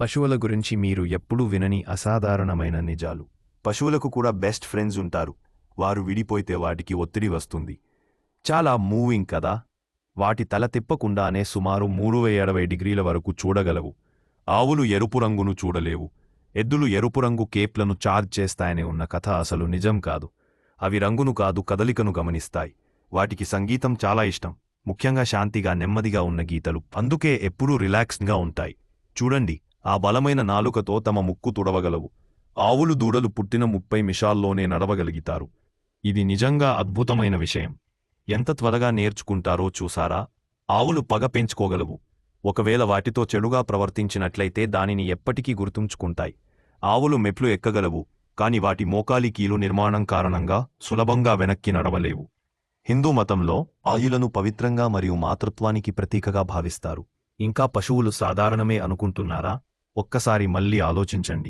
పశువుల గురించి మీరు ఎప్పుడూ వినని అసాధారణమైన నిజాలు. పశువులకు కూడా బెస్ట్ ఫ్రెండ్స్ ఉంటారు. వారు విడిపోతే వాటికి ఒత్తిడి వస్తుంది. చాలా మూవింగ్ కదా. వాటి తల తిప్పకుండానే సుమారు 360 డిగ్రీల వరకు చూడగలవు. ఆవులు ఎరుపు రంగును చూడలేవు. ఎద్దులు ఎరుపు రంగు కేప్లను చార్జ్ చేస్తాయని ఉన్న కథ అసలు నిజం కాదు. అవి రంగును కాదు, కదలికను గమనిస్తాయి. వాటికి సంగీతం చాలా ఇష్టం, ముఖ్యంగా శాంతిగా నెమ్మదిగా ఉన్న గీతలు. అందుకే ఎప్పుడూ రిలాక్స్డ్గా ఉంటాయి. చూడండి, ఆ బలమైన నాలుకతో తమ ముక్కు తుడవగలవు. ఆవులు దూడలు పుట్టిన 30 నిమిషాల్లోనే నడవగలిగితారు. ఇది నిజంగా అద్భుతమైన విషయం. ఎంత త్వరగా నేర్చుకుంటారో చూసారా? ఆవులు పగ పెంచుకోగలవు. ఒకవేళ వాటితో చెడుగా ప్రవర్తించినట్లయితే దానిని ఎప్పటికీ గుర్తుంచుకుంటాయి. ఆవులు మెట్లు ఎక్కగలవు, కాని వాటి మోకాలి కీలు నిర్మాణం కారణంగా సులభంగా వెనక్కి నడవలేవు. హిందూ మతంలో ఆవులను పవిత్రంగా మరియు మాతృత్వానికి ప్రతీకగా భావిస్తారు. ఇంకా పశువులు సాధారణమే అనుకుంటున్నారా? ఒక్కసారి మళ్ళీ ఆలోచించండి.